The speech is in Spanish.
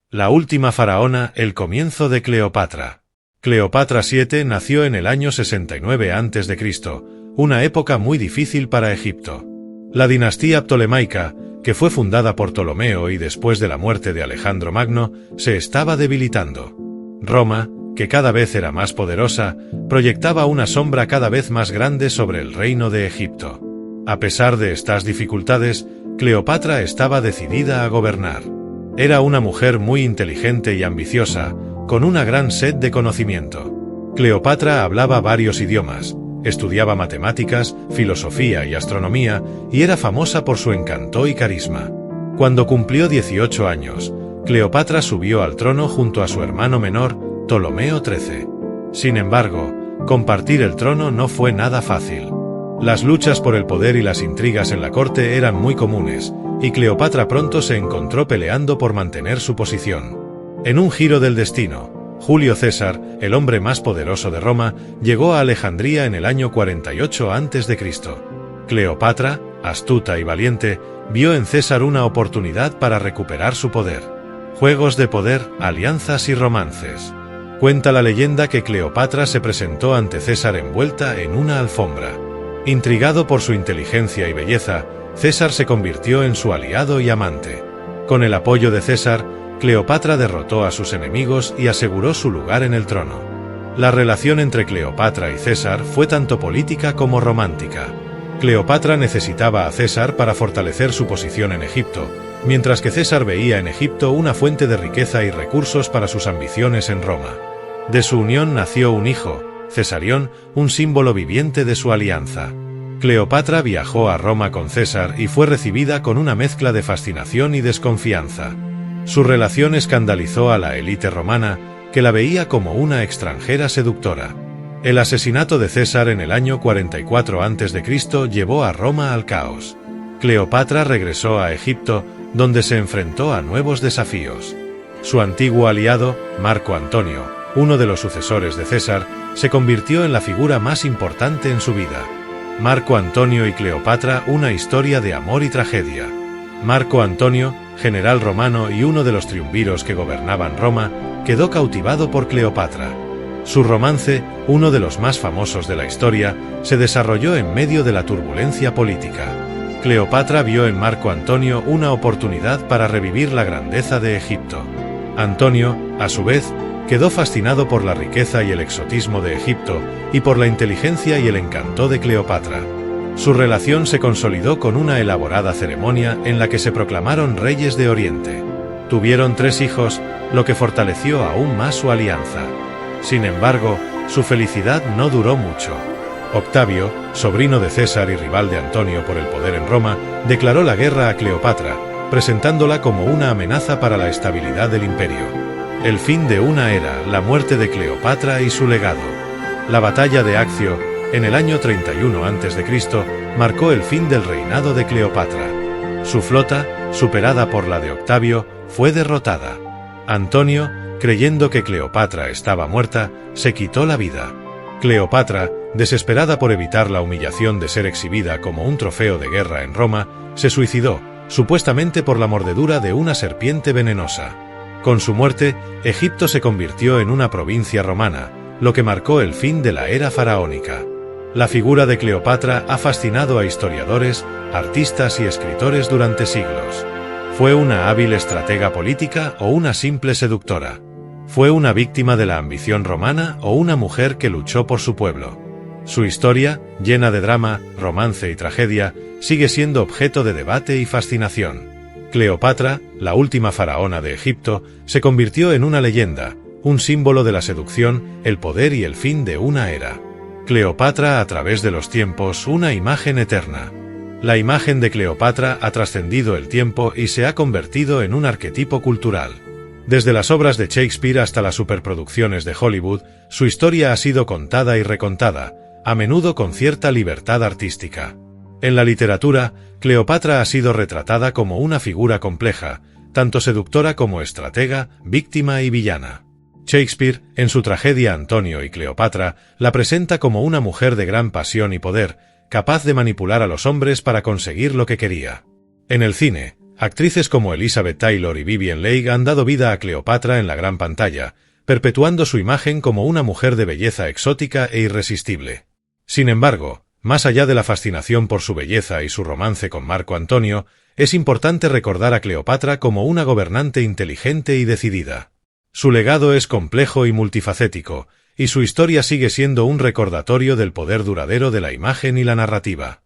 La última faraona, el comienzo de Cleopatra. Cleopatra VII nació en el año 69 a.C., una época muy difícil para Egipto. La dinastía ptolemaica, que fue fundada por Ptolomeo y después de la muerte de Alejandro Magno, se estaba debilitando. Roma, que cada vez era más poderosa, proyectaba una sombra cada vez más grande sobre el reino de Egipto. A pesar de estas dificultades, Cleopatra estaba decidida a gobernar. Era una mujer muy inteligente y ambiciosa, con una gran sed de conocimiento. Cleopatra hablaba varios idiomas, estudiaba matemáticas, filosofía y astronomía, y era famosa por su encanto y carisma. Cuando cumplió 18 años, Cleopatra subió al trono junto a su hermano menor, Ptolomeo XIII. Sin embargo, compartir el trono no fue nada fácil. Las luchas por el poder y las intrigas en la corte eran muy comunes, y Cleopatra pronto se encontró peleando por mantener su posición. En un giro del destino, Julio César, el hombre más poderoso de Roma, llegó a Alejandría en el año 48 a.C. Cleopatra, astuta y valiente, vio en César una oportunidad para recuperar su poder. Juegos de poder, alianzas y romances. Cuenta la leyenda que Cleopatra se presentó ante César envuelta en una alfombra. Intrigado por su inteligencia y belleza, César se convirtió en su aliado y amante. Con el apoyo de César, Cleopatra derrotó a sus enemigos y aseguró su lugar en el trono. La relación entre Cleopatra y César fue tanto política como romántica. Cleopatra necesitaba a César para fortalecer su posición en Egipto, mientras que César veía en Egipto una fuente de riqueza y recursos para sus ambiciones en Roma. De su unión nació un hijo, Cesarión, un símbolo viviente de su alianza. Cleopatra viajó a Roma con César y fue recibida con una mezcla de fascinación y desconfianza. Su relación escandalizó a la élite romana, que la veía como una extranjera seductora. El asesinato de César en el año 44 a.C. llevó a Roma al caos. Cleopatra regresó a Egipto, donde se enfrentó a nuevos desafíos. Su antiguo aliado, Marco Antonio, uno de los sucesores de César, se convirtió en la figura más importante en su vida. Marco Antonio y Cleopatra, una historia de amor y tragedia. Marco Antonio, general romano y uno de los triunviros que gobernaban Roma, quedó cautivado por Cleopatra. Su romance, uno de los más famosos de la historia, se desarrolló en medio de la turbulencia política. Cleopatra vio en Marco Antonio una oportunidad para revivir la grandeza de Egipto. Antonio, a su vez, quedó fascinado por la riqueza y el exotismo de Egipto y por la inteligencia y el encanto de Cleopatra. Su relación se consolidó con una elaborada ceremonia en la que se proclamaron reyes de Oriente. Tuvieron 3 hijos, lo que fortaleció aún más su alianza. Sin embargo, su felicidad no duró mucho. Octavio, sobrino de César y rival de Antonio por el poder en Roma, declaró la guerra a Cleopatra, presentándola como una amenaza para la estabilidad del imperio. El fin de una era, la muerte de Cleopatra y su legado. La batalla de Accio, en el año 31 a.C., marcó el fin del reinado de Cleopatra. Su flota, superada por la de Octavio, fue derrotada. Antonio, creyendo que Cleopatra estaba muerta, se quitó la vida. Cleopatra, desesperada por evitar la humillación de ser exhibida como un trofeo de guerra en Roma, se suicidó, supuestamente por la mordedura de una serpiente venenosa. Con su muerte, Egipto se convirtió en una provincia romana, lo que marcó el fin de la era faraónica. La figura de Cleopatra ha fascinado a historiadores, artistas y escritores durante siglos. ¿Fue una hábil estratega política o una simple seductora? ¿Fue una víctima de la ambición romana o una mujer que luchó por su pueblo? Su historia, llena de drama, romance y tragedia, sigue siendo objeto de debate y fascinación. Cleopatra, la última faraona de Egipto, se convirtió en una leyenda, un símbolo de la seducción, el poder y el fin de una era. Cleopatra a través de los tiempos, una imagen eterna. La imagen de Cleopatra ha trascendido el tiempo y se ha convertido en un arquetipo cultural. Desde las obras de Shakespeare hasta las superproducciones de Hollywood, su historia ha sido contada y recontada, a menudo con cierta libertad artística. En la literatura, Cleopatra ha sido retratada como una figura compleja, tanto seductora como estratega, víctima y villana. Shakespeare, en su tragedia Antonio y Cleopatra, la presenta como una mujer de gran pasión y poder, capaz de manipular a los hombres para conseguir lo que quería. En el cine, Actrices como Elizabeth Taylor y Vivien Leigh han dado vida a Cleopatra en la gran pantalla, perpetuando su imagen como una mujer de belleza exótica e irresistible. Sin embargo, más allá de la fascinación por su belleza y su romance con Marco Antonio, es importante recordar a Cleopatra como una gobernante inteligente y decidida. Su legado es complejo y multifacético, y su historia sigue siendo un recordatorio del poder duradero de la imagen y la narrativa.